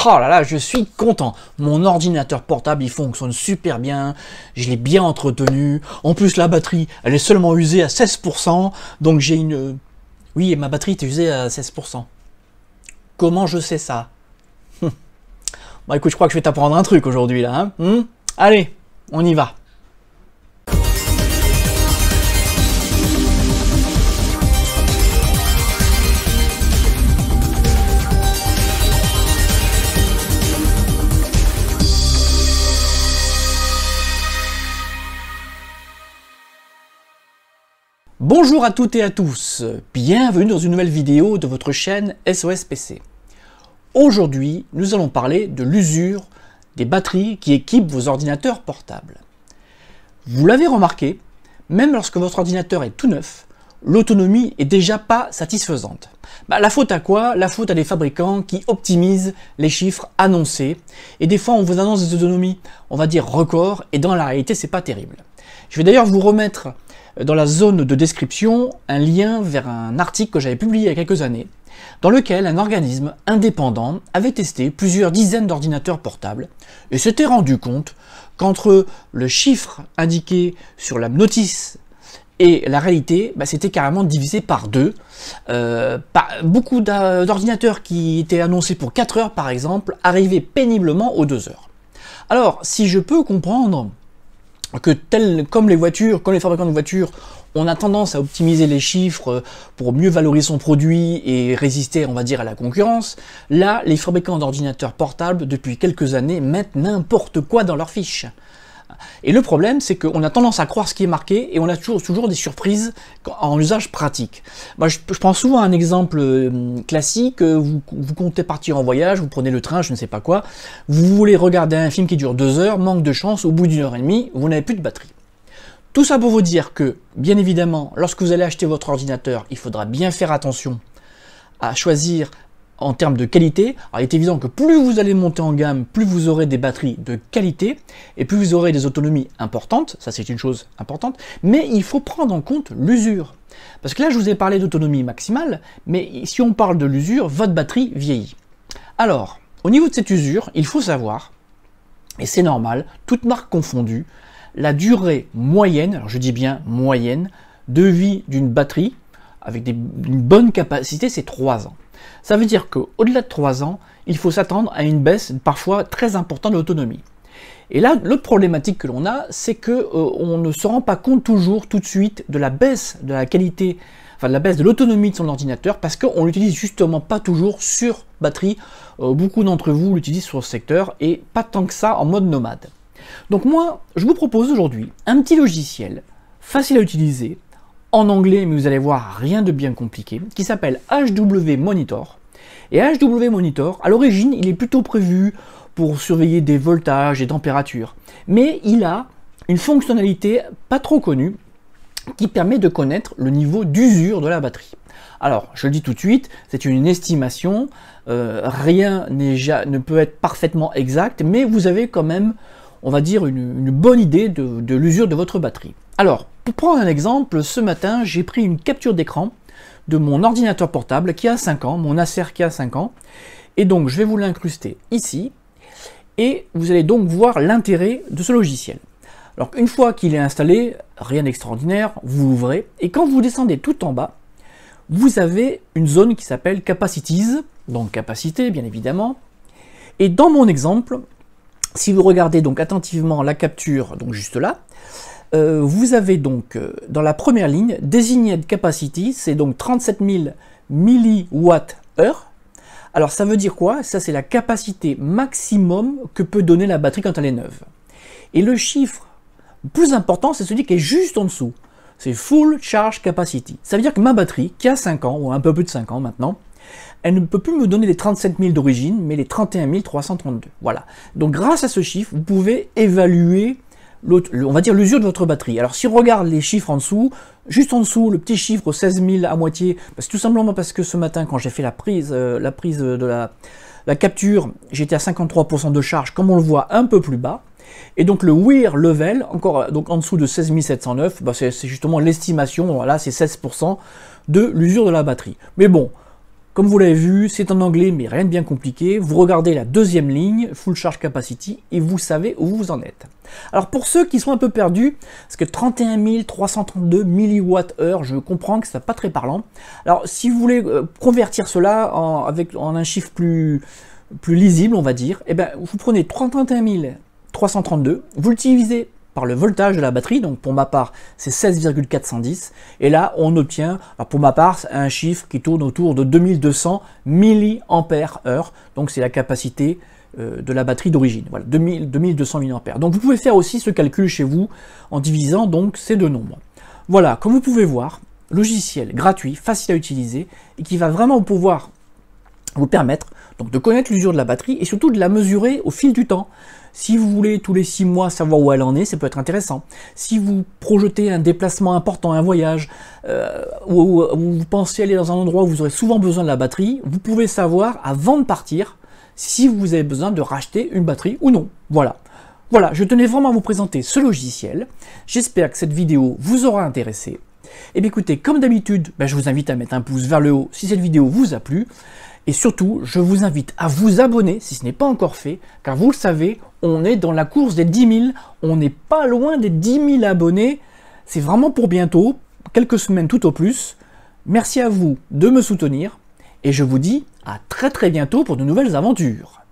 Oh là là, je suis content. Mon ordinateur portable, il fonctionne super bien. Je l'ai bien entretenu. En plus, la batterie, elle est seulement usée à 16%. Donc j'ai une... Oui, et ma batterie est usée à 16%. Comment je sais ça? Bon, écoute, je crois que je vais t'apprendre un truc aujourd'hui, là. Allez, on y va. Bonjour à toutes et à tous, bienvenue dans une nouvelle vidéo de votre chaîne SOS PC. Aujourd'hui, nous allons parler de l'usure des batteries qui équipent vos ordinateurs portables. Vous l'avez remarqué, même lorsque votre ordinateur est tout neuf, l'autonomie est déjà pas satisfaisante. La faute à quoi? La faute à des fabricants qui optimisent les chiffres annoncés. Et des fois, on vous annonce des autonomies, on va dire records, et dans la réalité, c'est pas terrible. Je vais d'ailleurs vous remettre dans la zone de description un lien vers un article que j'avais publié il y a quelques années, dans lequel un organisme indépendant avait testé plusieurs dizaines d'ordinateurs portables et s'était rendu compte qu'entre le chiffre indiqué sur la notice et la réalité, c'était carrément divisé par deux. Beaucoup d'ordinateurs qui étaient annoncés pour 4 heures par exemple, arrivaient péniblement aux 2 heures. Alors, si je peux comprendre que comme les fabricants de voitures, on a tendance à optimiser les chiffres pour mieux valoriser son produit et résister, on va dire, à la concurrence, là, les fabricants d'ordinateurs portables, depuis quelques années, mettent n'importe quoi dans leurs fiches. Et le problème, c'est qu'on a tendance à croire ce qui est marqué et on a toujours des surprises en usage pratique. Moi, je prends souvent un exemple classique. Vous comptez partir en voyage, vous prenez le train, je ne sais pas quoi. Vous voulez regarder un film qui dure 2 heures, manque de chance, au bout d'1 heure et demie, vous n'avez plus de batterie. Tout ça pour vous dire que, bien évidemment, lorsque vous allez acheter votre ordinateur, il faudra bien faire attention à choisir en termes de qualité. Alors, il est évident que plus vous allez monter en gamme, plus vous aurez des batteries de qualité et plus vous aurez des autonomies importantes. Ça, c'est une chose importante. Mais il faut prendre en compte l'usure. Parce que là, je vous ai parlé d'autonomie maximale, mais si on parle de l'usure, votre batterie vieillit. Alors, au niveau de cette usure, il faut savoir, et c'est normal, toutes marques confondues, la durée moyenne, alors je dis bien moyenne, de vie d'une batterie avec une bonne capacité, c'est 3 ans. Ça veut dire qu'au-delà de 3 ans, il faut s'attendre à une baisse parfois très importante de l'autonomie. Et là, l'autre problématique que l'on a, c'est qu'on ne se rend pas compte toujours tout de suite de la baisse de la qualité, enfin de la baisse de l'autonomie de son ordinateur, parce qu'on l'utilise justement pas toujours sur batterie. Beaucoup d'entre vous l'utilisent sur ce secteur et pas tant que ça en mode nomade. Donc moi, je vous propose aujourd'hui un petit logiciel facile à utiliser, en anglais, mais vous allez voir, rien de bien compliqué, qui s'appelle HW Monitor. Et HW Monitor, à l'origine, il est plutôt prévu pour surveiller des voltages et températures. Mais il a une fonctionnalité pas trop connue qui permet de connaître le niveau d'usure de la batterie. Alors, je le dis tout de suite, c'est une estimation, rien ne peut être parfaitement exact, mais vous avez quand même, on va dire, une bonne idée de l'usure de votre batterie. Alors, pour prendre un exemple, ce matin, j'ai pris une capture d'écran de mon ordinateur portable qui a 5 ans, mon Acer qui a 5 ans, et donc je vais vous l'incruster ici, et vous allez donc voir l'intérêt de ce logiciel. Alors, une fois qu'il est installé, rien d'extraordinaire, vous l'ouvrez, et quand vous descendez tout en bas, vous avez une zone qui s'appelle Capacities, donc capacité bien évidemment, et dans mon exemple, si vous regardez donc attentivement la capture, donc juste là, vous avez donc dans la première ligne Designated Capacity, c'est donc 37 000 mWh. Alors ça veut dire quoi? Ça c'est la capacité maximum que peut donner la batterie quand elle est neuve. Et le chiffre plus important, c'est celui qui est juste en dessous. C'est Full Charge Capacity. Ça veut dire que ma batterie, qui a 5 ans, ou un peu plus de 5 ans maintenant, elle ne peut plus me donner les 37 000 d'origine, mais les 31 332. Voilà. Donc grâce à ce chiffre, vous pouvez évaluer on va dire l'usure de votre batterie. Alors si on regarde les chiffres en dessous, juste en dessous, le petit chiffre 16 000 à moitié, c'est tout simplement parce que ce matin, quand j'ai fait la prise de la capture, j'étais à 53% de charge, comme on le voit un peu plus bas. Et donc le wear level, encore donc en dessous de 16 709, c'est justement l'estimation, voilà, c'est 16% de l'usure de la batterie. Mais bon, Comme vous l'avez vu, c'est en anglais, mais rien de bien compliqué. Vous regardez la deuxième ligne, Full Charge Capacity, et vous savez où vous en êtes. Alors pour ceux qui sont un peu perdus, parce que 31 332 mWh, je comprends que c'est pas très parlant. Alors si vous voulez convertir cela en un chiffre plus lisible, on va dire, eh ben, vous prenez 31 332, vous l'utilisez par le voltage de la batterie, donc pour ma part c'est 16,410, et là on obtient, pour ma part, un chiffre qui tourne autour de 2200 mAh, donc c'est la capacité de la batterie d'origine, voilà, 2200 mAh. Donc vous pouvez faire aussi ce calcul chez vous en divisant donc ces deux nombres. Voilà, comme vous pouvez voir, logiciel gratuit, facile à utiliser, et qui va vraiment pouvoir vous permettre donc de connaître l'usure de la batterie et surtout de la mesurer au fil du temps. Si vous voulez tous les 6 mois savoir où elle en est, ça peut être intéressant. Si vous projetez un déplacement important, un voyage, ou vous pensez aller dans un endroit où vous aurez souvent besoin de la batterie, vous pouvez savoir avant de partir si vous avez besoin de racheter une batterie ou non. Voilà. Voilà, je tenais vraiment à vous présenter ce logiciel. J'espère que cette vidéo vous aura intéressé. Et bien écoutez, comme d'habitude, je vous invite à mettre un pouce vers le haut si cette vidéo vous a plu. Et surtout, je vous invite à vous abonner si ce n'est pas encore fait, car vous le savez, on est dans la course des 10 000, on n'est pas loin des 10 000 abonnés, c'est vraiment pour bientôt, quelques semaines tout au plus. Merci à vous de me soutenir, et je vous dis à très bientôt pour de nouvelles aventures.